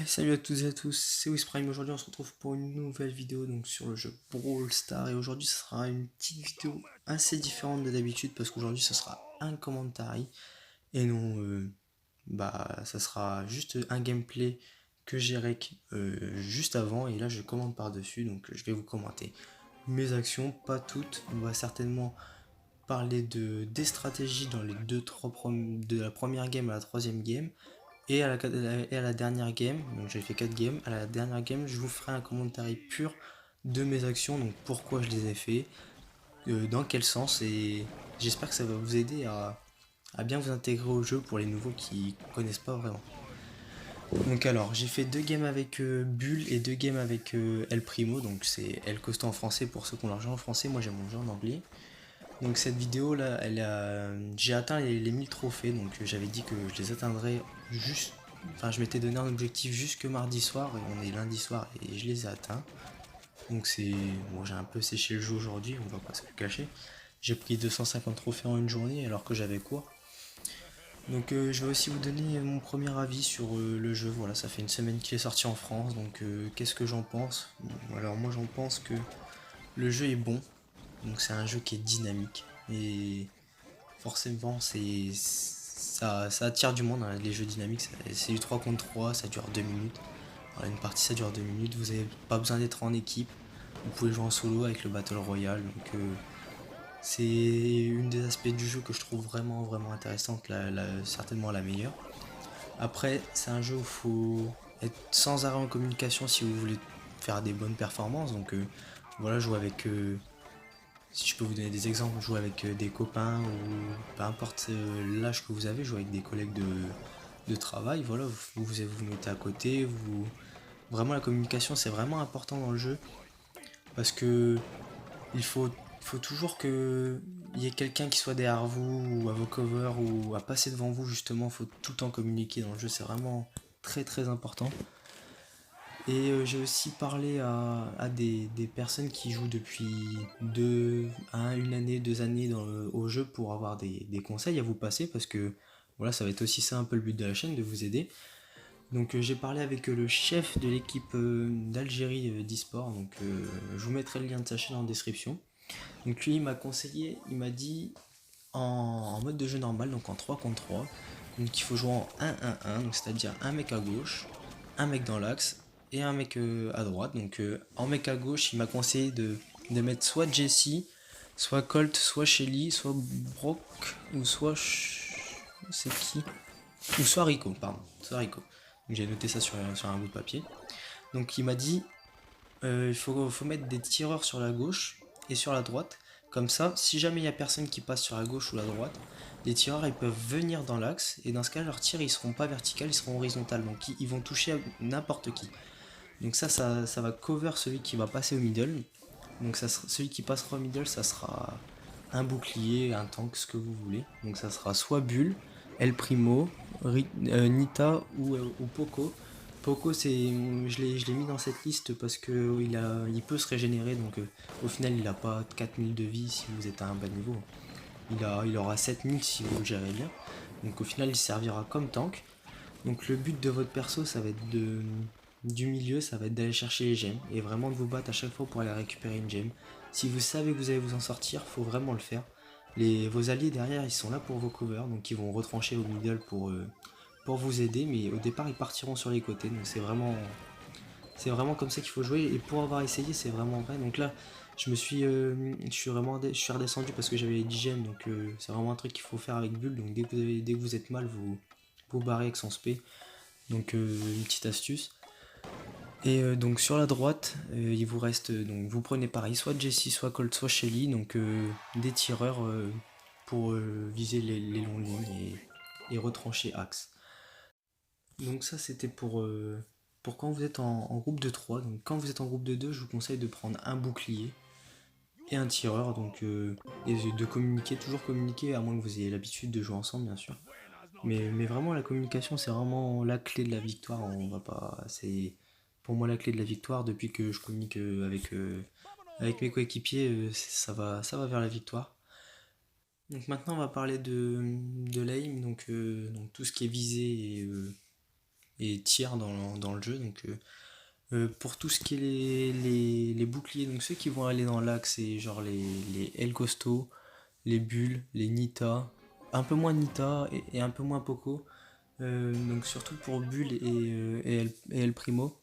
Salut à toutes et à tous, c'est Prime. Aujourd'hui on se retrouve pour une nouvelle vidéo donc sur le jeu Brawl Stars et aujourd'hui ce sera une petite vidéo assez différente de d'habitude parce qu'aujourd'hui ce sera un commentary et non ça sera juste un gameplay que j'ai rec juste avant et là je commente par dessus donc je vais vous commenter mes actions, pas toutes. On va certainement parler des stratégies dans les de la première game à la troisième game et à la dernière game, donc j'ai fait 4 games, à la dernière game je vous ferai un commentaire pur de mes actions, donc pourquoi je les ai fait, dans quel sens, et j'espère que ça va vous aider à bien vous intégrer au jeu pour les nouveaux qui connaissent pas vraiment. Donc alors j'ai fait 2 games avec Bull et 2 games avec El Primo, donc c'est El Costo en français pour ceux qui ont leur jeu en français, moi j'ai mon jeu en anglais. Donc cette vidéo là, j'ai atteint les 1000 trophées, donc j'avais dit que je les atteindrais juste, enfin je m'étais donné un objectif jusque mardi soir et on est lundi soir et je les ai atteints. Donc bon, j'ai un peu séché le jeu aujourd'hui, on va pas se le cacher. J'ai pris 250 trophées en une journée alors que j'avais cours. Donc je vais aussi vous donner mon premier avis sur le jeu. Voilà, ça fait une semaine qu'il est sorti en France, donc qu'est-ce que j'en pense? Bon, alors moi j'en pense que le jeu est bon, donc c'est un jeu qui est dynamique et forcément ça attire du monde, hein, les jeux dynamiques. C'est du 3 contre 3, ça dure 2 minutes. Voilà, une partie ça dure 2 minutes, vous n'avez pas besoin d'être en équipe, vous pouvez jouer en solo avec le Battle Royale. Donc c'est une des aspects du jeu que je trouve vraiment intéressante, certainement la meilleure. Après c'est un jeu où il faut être sans arrêt en communication si vous voulez faire des bonnes performances. Donc voilà, jouer avec si je peux vous donner des exemples, jouer avec des copains ou peu importe l'âge que vous avez, jouer avec des collègues de travail, voilà, vous mettez à côté, vraiment la communication c'est vraiment important dans le jeu parce que il faut toujours que il y ait quelqu'un qui soit derrière vous ou à vos covers ou à passer devant vous justement, il faut tout le temps communiquer dans le jeu, c'est vraiment très important. Et j'ai aussi parlé à des personnes qui jouent depuis une année, 2 années au jeu pour avoir des conseils à vous passer parce que voilà, ça va être aussi ça un peu le but de la chaîne, de vous aider. Donc j'ai parlé avec le chef de l'équipe d'Algérie d'e-sport, donc je vous mettrai le lien de sa chaîne en description. Donc lui il m'a conseillé, il m'a dit en mode de jeu normal, donc en 3 contre 3, donc il faut jouer en 1-1-1, donc c'est-à-dire un mec à gauche, un mec dans l'axe et un mec à droite. Donc en mec à gauche, il m'a conseillé de mettre soit Jesse, soit Colt, soit Shelly, soit Brock, ou soit... C'est qui? Ou soit Rico, pardon. Soit Rico. Donc j'ai noté ça sur un bout de papier. Donc il m'a dit, il faut mettre des tireurs sur la gauche et sur la droite. Comme ça, si jamais il n'y a personne qui passe sur la gauche ou la droite, les tireurs ils peuvent venir dans l'axe et dans ce cas leurs tirs ils seront pas verticaux, ils seront horizontaux. Donc ils vont toucher à n'importe qui. Donc ça va cover celui qui va passer au middle. Donc celui qui passera au middle, ça sera un bouclier, un tank, ce que vous voulez. Donc ça sera soit Bull, El Primo, Nita ou Poco. Poco, je l'ai mis dans cette liste parce que il peut se régénérer. Donc au final, il n'a pas 4000 de vie si vous êtes à un bas niveau. Il aura 7000 si vous le gérez bien. Donc au final, il servira comme tank. Donc le but de votre perso, ça va être du milieu, ça va être d'aller chercher les gemmes et vraiment de vous battre à chaque fois pour aller récupérer une gemme. Si vous savez que vous allez vous en sortir, faut vraiment le faire. Vos alliés derrière, ils sont là pour vos covers, donc ils vont retrancher au middle pour vous aider, mais au départ ils partiront sur les côtés, donc c'est vraiment comme ça qu'il faut jouer. Et pour avoir essayé, c'est vraiment vrai. Donc là, je suis redescendu parce que j'avais les 10 gemmes, donc c'est vraiment un truc qu'il faut faire avec Bull. Donc dès que vous êtes mal, vous barrez avec son spé. Donc une petite astuce. Et donc sur la droite, il vous reste, donc vous prenez pareil, soit Jesse, soit Colt, soit Shelly, donc des tireurs pour viser les longues lignes et retrancher axe. Donc ça c'était pour quand vous êtes en groupe de 3. Donc quand vous êtes en groupe de 2, je vous conseille de prendre un bouclier et un tireur, donc et de communiquer, toujours communiquer, à moins que vous ayez l'habitude de jouer ensemble bien sûr. Mais vraiment la communication c'est vraiment la clé de la victoire, on va pas. C'est pour moi la clé de la victoire depuis que je communique avec mes coéquipiers, ça va vers la victoire. Donc maintenant on va parler de l'aim, donc tout ce qui est visée et tiers dans le jeu. Donc pour tout ce qui est les boucliers, donc ceux qui vont aller dans l'axe, c'est genre les El Costo, les Bulls, les Nita, un peu moins Nita et un peu moins Poco. Donc surtout pour Bull et El Primo,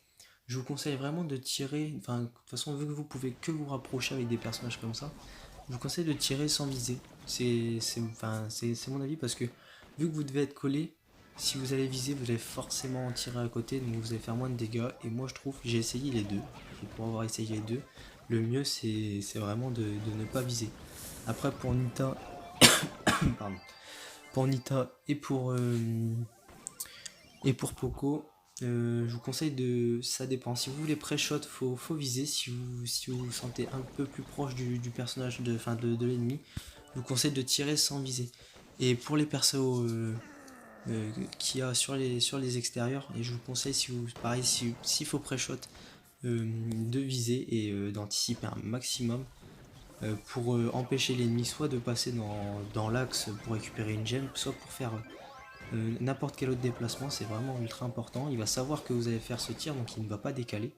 je vous conseille vraiment de tirer, enfin de toute façon vu que vous pouvez que vous rapprocher avec des personnages comme ça, je vous conseille de tirer sans viser. C'est mon avis parce que vu que vous devez être collé, si vous allez viser, vous allez forcément en tirer à côté, donc vous allez faire moins de dégâts. Et moi je trouve, j'ai essayé les deux, et pour avoir essayé les deux, le mieux c'est vraiment de ne pas viser. Après pour Nita, pardon, pour Nita et pour Poco, je vous conseille de. Ça dépend. Si vous voulez pré-shot, faut viser. Si vous vous sentez un peu plus proche du personnage, de l'ennemi, je vous conseille de tirer sans viser. Et pour les persos qu'il y a sur les extérieurs, et je vous conseille, si vous, pareil, s'il faut pré-shot, de viser et d'anticiper un maximum pour empêcher l'ennemi soit de passer dans l'axe pour récupérer une gemme, soit pour faire n'importe quel autre déplacement. C'est vraiment ultra important. Il va savoir que vous allez faire ce tir, donc il ne va pas décaler.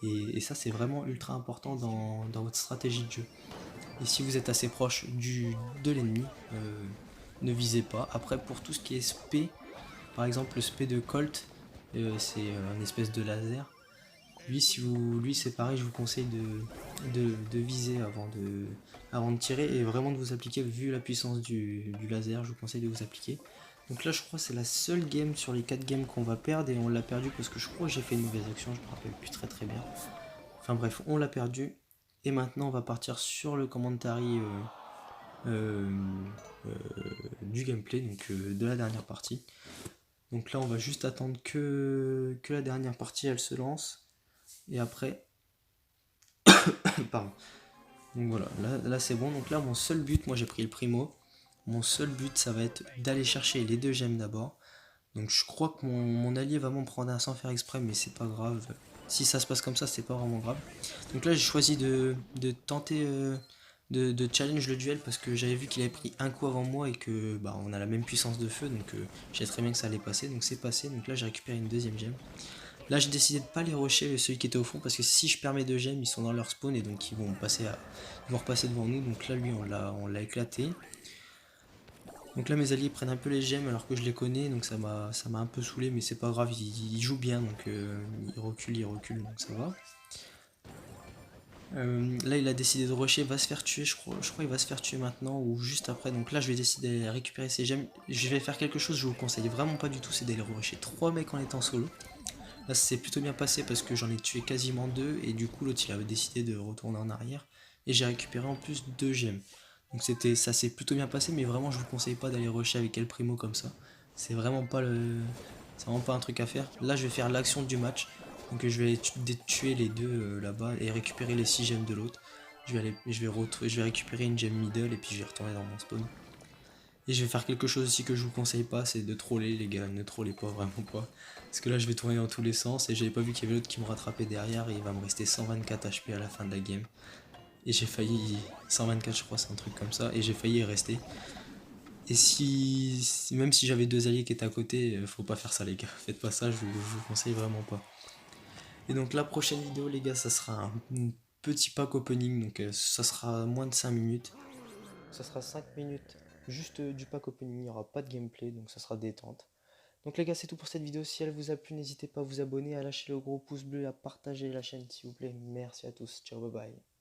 Et ça, c'est vraiment ultra important dans votre stratégie de jeu. Et si vous êtes assez proche de l'ennemi, ne visez pas. Après, pour tout ce qui est spé, par exemple le spé de Colt, c'est un espèce de laser. Lui c'est pareil, je vous conseille de viser avant de tirer et vraiment de vous appliquer, vu la puissance du laser, je vous conseille de vous appliquer. Donc là je crois que c'est la seule game sur les 4 games qu'on va perdre et on l'a perdu parce que je crois que j'ai fait une mauvaise action, je me rappelle plus très bien. Enfin bref, on l'a perdu et maintenant on va partir sur le commentary euh, du gameplay, donc de la dernière partie. Donc là on va juste attendre que la dernière partie elle se lance et après pardon. Donc voilà, là c'est bon. Donc là, mon seul but, moi j'ai pris le primo. Mon seul but, ça va être d'aller chercher les 2 gemmes d'abord. Donc je crois que mon allié va m'en prendre un sans faire exprès, mais c'est pas grave. Si ça se passe comme ça, c'est pas vraiment grave. Donc là, j'ai choisi de tenter de challenge le duel parce que j'avais vu qu'il avait pris un coup avant moi et que bah, on a la même puissance de feu. Donc je savais très bien que ça allait passer. Donc c'est passé. Donc là, j'ai récupéré une deuxième gemme. Là, j'ai décidé de pas les rusher celui qui était au fond parce que si je perds mes 2 gemmes, ils sont dans leur spawn et donc ils vont repasser devant nous. Donc là, lui, on l'a éclaté. Donc là, mes alliés prennent un peu les gemmes alors que je les connais, donc ça m'a un peu saoulé, mais c'est pas grave, ils jouent bien, donc ils reculent, donc ça va. Là, il a décidé de rusher, va se faire tuer, je crois qu'il va se faire tuer maintenant ou juste après. Donc là, je vais décider de récupérer ses gemmes. Je vais faire quelque chose, je vous conseille vraiment pas du tout, c'est d'aller rusher 3 mecs en étant solo. Là, ça s'est plutôt bien passé parce que j'en ai tué quasiment 2 et du coup, l'autre il avait décidé de retourner en arrière et j'ai récupéré en plus 2 gemmes. Donc ça s'est plutôt bien passé, mais vraiment, je vous conseille pas d'aller rusher avec El Primo comme ça. C'est vraiment pas c'est vraiment pas un truc à faire. Là, je vais faire l'action du match. Donc je vais tuer les deux là-bas et récupérer les 6 gemmes de l'autre. Je vais récupérer une gemme middle et puis je vais retourner dans mon spawn. Et je vais faire quelque chose aussi que je vous conseille pas, c'est de troller les gars, ne trollez pas, vraiment pas. Parce que là je vais tourner dans tous les sens et j'avais pas vu qu'il y avait l'autre qui me rattrapait derrière et il va me rester 124 HP à la fin de la game. Et j'ai failli, 124 je crois c'est un truc comme ça, et j'ai failli y rester. Et même si j'avais 2 alliés qui étaient à côté, faut pas faire ça les gars, faites pas ça, je vous conseille vraiment pas. Et donc la prochaine vidéo les gars, ça sera un petit pack opening, donc ça sera moins de 5 minutes. Ça sera 5 minutes juste du pack opening, il n'y aura pas de gameplay, donc ça sera détente. Donc les gars, c'est tout pour cette vidéo. Si elle vous a plu, n'hésitez pas à vous abonner, à lâcher le gros pouce bleu, à partager la chaîne s'il vous plaît. Merci à tous, ciao, bye bye.